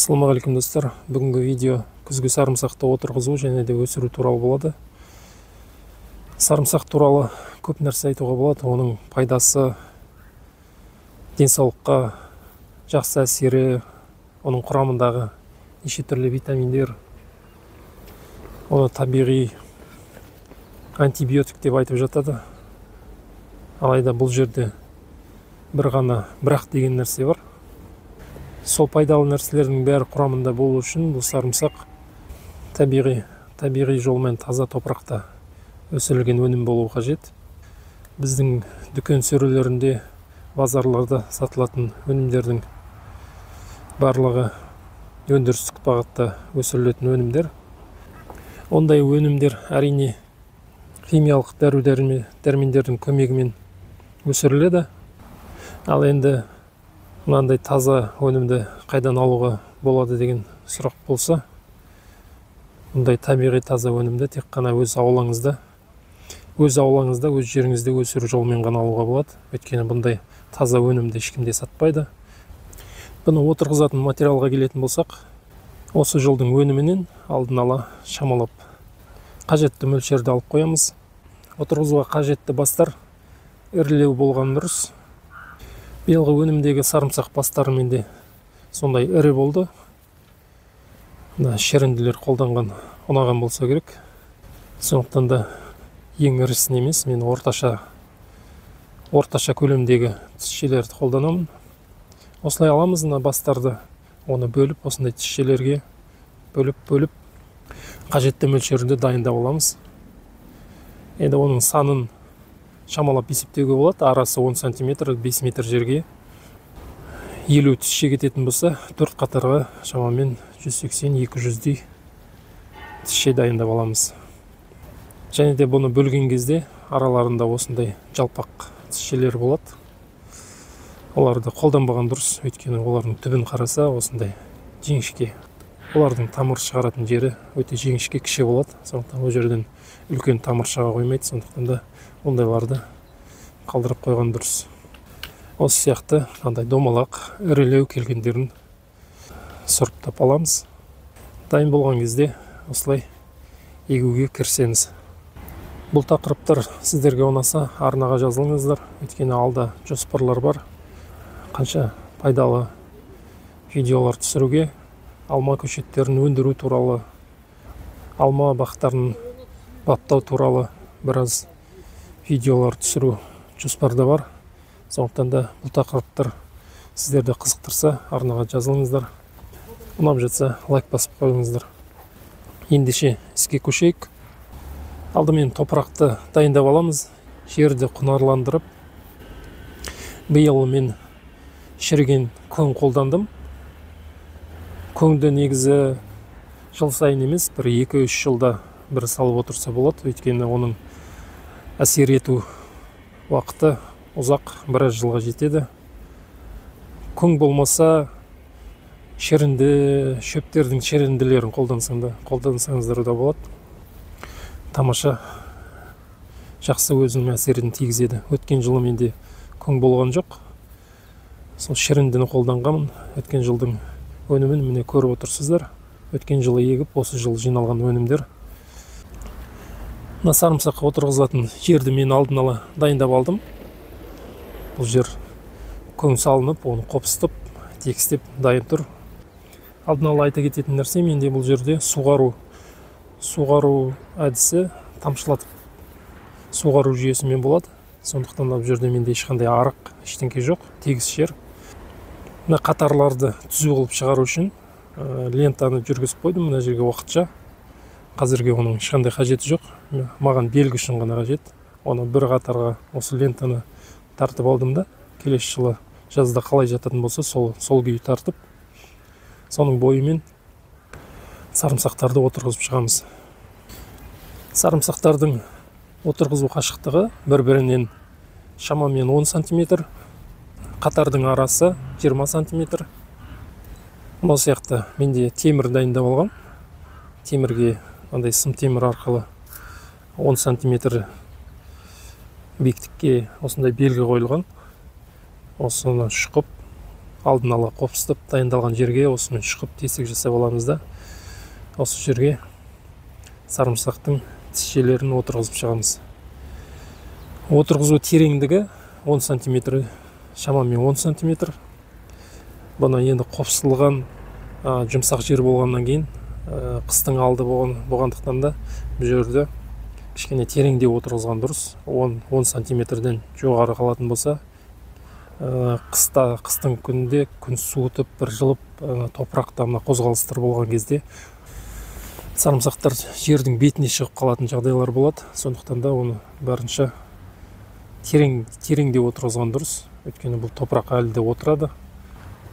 Ассалаумағалейкум достар. Бүгінгі видео күзгі сарымсақты отырғызу және де өсіру туралы болады. Сарымсақ туралы көп нәрсе айтуға болады. Оның пайдасы, денсаулыққа жақсы әсері, оның құрамындағы неше түрлі витаминдер, оны табиғи антибиотик деп айтып жатады. Алайда бұл жерде бір ғана бірақ деген нәрсе бар. Сол пайдалы нәрселердің бәрі құрамында болу үшін бұл сарымсақ табиғи жолмен таза топырақта өсірілген өнім болуы қажет. Біздің дүкен сөрелерінде, базарларда сатылатын өнімдердің барлығы өндірістік бағытта өсірілетін өнімдер. Ондай өнімдер әрине химиялық дәрумендердің көмегімен өсіріледі. Ал енді мынандай таза өнімді қайдан алуға болады деген сұрақ болса, мұндай табиғи таза өнімді тек қана өз аулаңызда, өз жеріңізде өсіру жолымен ғана алуға болады. Өйткені бұндай таза өнімді ешкімде сатпайды. Бұны отырғызатын материалға келетін болсақ, осы жылдың өнімінен алдын ала шамалап қажетті мөлшерді алып қоямыз. Отырғызуға қажетті бастар ірілеу болған дұрыс. Биылғы өнімдегі сарымсақ бастары менде сондай ірі болды. Шерінділер қолданған ұнаған болса керек. Сондықтан да ең ірісін емес, мен орташа көлемдегі тісшелерді қолданамын. Осылай аламыз бастарды, оны бөліп, осындай тісшелерге бөліп қажетті мөлшерінде дайындап аламыз. Енді оның санын шамалап есептеуге болады. Арасы 10 см, 5 метр жерге 50 тісше кететін болса, 4 қатарға шамамен 180-200 тісше дайындап аламыз. Және де бұны бөлген кезде араларында осындай жалпақ тісшелер болады. Оларды қолданбаған дұрыс, өйткені олардың түбін қараса осындай жіңішке. Олардың тамыр шығаратын жері өте жіңішке, кіші болады. Сондықтан ол жерден үлкен тамыр шыға қоймайды. Сондықтан да ондайларды қалдырып қойған дұрыс. Осы сияқты қандай домалақ, ірілеу келгендерін сұрыптап аламыз. Дайын болған кезде осылай егуге кірісеміз. Бұл тақырыптар сіздерге ұнаса, арнаға жазылыңыздар. Өйткені алда жоспарлар бар. Қанша пайдалы видеолар түсіруге, алма көшеттерін өндіру туралы, алма бақтарын баптау туралы біраз видеолар түсіру жоспарда бар. Сондықтан да бұл тақырыптар сіздерді қызықтырса, арнаға жазылыңыздар. Ұнап жатса, лайк басып қойыңыздар. Ендеше іске көшейік. Алдымен топырақты дайындап аламыз. Жерді құнарландырып, биыл мен шіріген көң қолдандым. Көңді негізі жыл сайын емес, бір 2-3 жылда бір салып отырса болады. Өйткені оның әсер ету уақыты ұзақ, біраз жылға жетеді. Көң болмаса, шөптердің шерінділерін қолдансаңыздар да болады. Тамаша, жақсы өзінің әсерін тигізеді. Өткен жылы менде көң болған жоқ. Сол шеріндіні қолданғанмын. Өткен жылдың өнімін міне көріп отырсыздар. Өткен жылы егіп, осы жылы жиналған өнімдер. Сарымсаққа отырғызатын жерді мен алдын ала дайындап алдым. Бұл жер көң салынып, оны қопсытып, тегістеп дайын тұр. Алдын ала айта кететін нәрсе, менде бұл жерде суғару әдісі тамшылатып суғару жүйесімен болады. Сондықтан бұл жерде менде ешқандай арық, ештеңке жоқ, тегіс жер. Қатарларды түзу қылып шығару үшін лентаны жүргізіп қойдым мына жерге уақытша. Қазірге оның ешқандай қажеті жоқ. Маған белгі үшін ғана қажет. Оны бір қатарға осы лентаны тартып алдым да, келесі жылы жазда қалай жататын болса, сол күйі тартып, соның бойымен сарымсақтарды отырғызып шығамыз. Сарымсақтардың отырғызу қашықтығы бір-бірінен шамамен 10 см, қатардың арасы 20 см. Бұл сияқты менде темір дайындап алғам. Темірге сым темір арқылы 10 см биіктікке осындай белгі қойылған. Осыны шұқып алдын ала қопсытып дайындалған жерге осымен шығып тесік жасап аламыз да осы жерге сарымсақтың тісшелерін отырғызып шығамыз. Отырғызу тереңдігі 10 см, шамамен 10 см. Бұны енді қопсылған жұмсақ жер болғаннан кейін, қыстың алды болғандықтан да бұл жерді кішкене тереңде отырғызған дұрыс. 10 см-ден жоғары қалатын болса, қыстың күнде күн суытып, бір жылып, топырақта қозғалыстар болған кезде сарымсақтар жердің бетіне шығып қалатын жағдайлар болады. Сондықтан да оны барынша тереңде отырғызған дұрыс. Өйткені бұл топырақ әлі де отырады.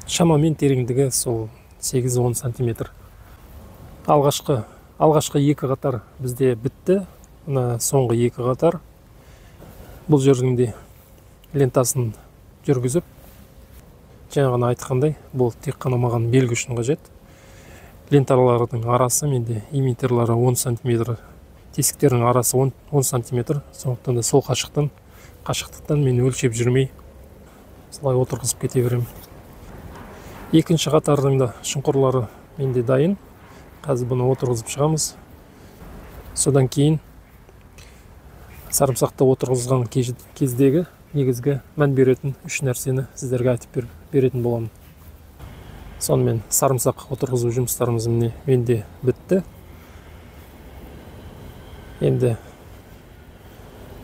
Шамамен тереңдігі сол 8-10 см. Алғашқы екі қатар бізде бітті. Соңғы екі қатар бұл жердің де лентасын жүргізіп, жаңағыны айтқандай, бұл тек қана маған белгі үшін қажет. Ленталардың арасы менде имитерлары 10 см, тесіктердің арасы 10 см. Сондықтан да сол қашықтықтан мен өлшеп жүрмей солай отырғызып кете беремін. Екінші қатардың да шұңқырлары менде дайын. Қазір бұны отырғызып шығамыз. Содан кейін сарымсақты отырғызған кездегі негізгі мән беретін үш нәрсені сіздерге айтып беретін боламын. Сонымен сарымсақ отырғызу жұмыстарымыз менде бітті. Енді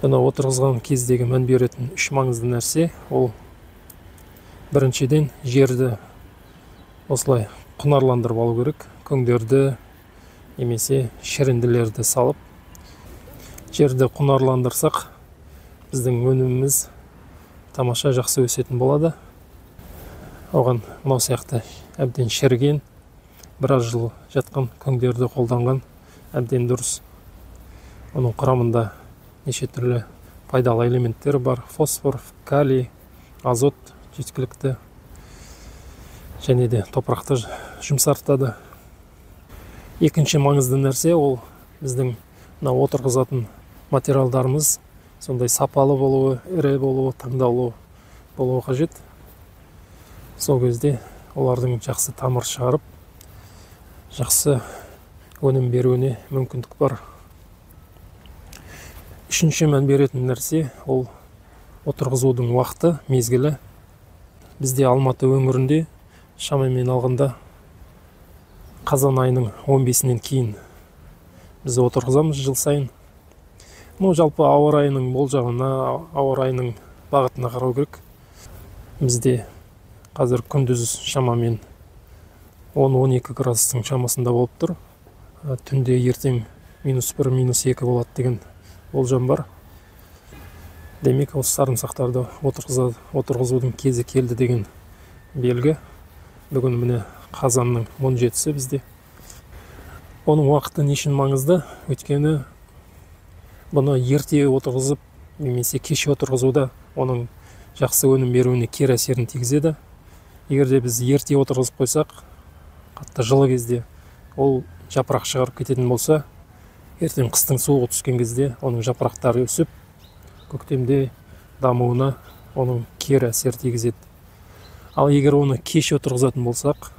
бұны отырғызған кездегі мән беретін үш маңызды нәрсе ол біріншіден жерді осылай құнарландырып алу керек. Көңдерді немесе шірінділерді салып, жерді құнарландырсақ, біздің өніміміз тамаша жақсы өсетін болады. Оған мынау сияқты әбден шіріген, біраз жыл жатқан көңдерді қолданған әбден дұрыс. Оның құрамында неше түрлі пайдалы элементтер бар: фосфор, калий, азот жеткілікті, және де топырақты жұмсартады. Екінші маңызды нәрсе ол біздің отырғызатын материалдарымыз сондай сапалы болуы, ірі болуы, таңдаулы болуы қажет. Сол кезде олардың жақсы тамыр шығарып, жақсы өнім беруіне мүмкіндік бар. Үшінші мән беретін нәрсе ол отырғызудың уақыты, мезгілі. Бізде Алматы өңірінде шамамен алғанда қазан айының 15-нен кейін біз отырғызамыз жыл сайын. Жалпы ауа райының болжамына, ауа райының бағытына қарау керек. Бізде қазір күндіз шамамен 10-12 градустың шамасында болып тұр. Түнде ертең -1, -2 болады деген болжам бар. Демек, осы сарымсақтарды отырғызудың кезі келді деген белгі. Бүгін міне қазанның 17-сі бізде. Оның уақыты нешін маңызды? Өйткені бұны ерте отырғызып, немесе кеше отырғызуда оның жақсы өнім беруіне кері әсерін тигізеді. Егер де біз ерте отырғызып қойсақ, қатты жылы кезде ол жапырақ шығарып кететін болса, ертең қыстың суығы түскен кезде оның жапырақтары өсіп, көктемде дамуына оның кері әсер тигізеді. Ал егер оны кеш отырғызатын болсақ,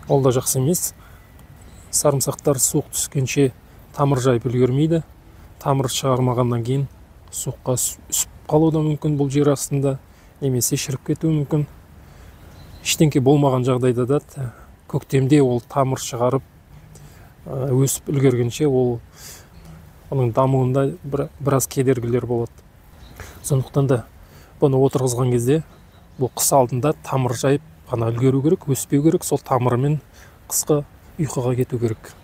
ол да жақсы емес. Сарымсақтар суық түскенше тамыр жайып үлгермейді. Тамыр шығармағаннан кейін суыққа үсіп қалуы да мүмкін бұл жер астында, немесе шіріп кетуі мүмкін. Ештеңке болмаған жағдайда да көктемде ол тамыр шығарып өсіп үлгергенше оның дамуында біраз кедергілер болады. Сондықтан да бұны отырғызған кезде бұл қыс алдында тамыр жайып ғана үлгеру керек, өспеу керек. Сол тамырымен қысқы ұйқыға кету керек.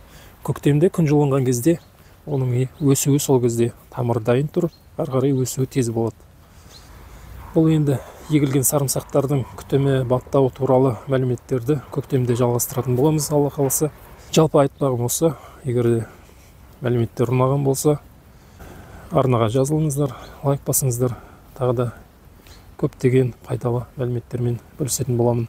Көктемде күн жылынған кезде оның өсуі сол кезде тамыр дайын тұр, ары қарай өсуі тез болады. Бұл енді егілген сарымсақтардың күтімі, баптау туралы мәліметтерді көктемде жалғастыратын боламыз, Алла қаласа. Жалпы айтпағым осы. Егер де мәліметтер ұнаған болса, арнаға жазылыңыздар, лайк басыңыздар. Тағы да көптеген пайдалы мәліметтермен бөлісетін боламын.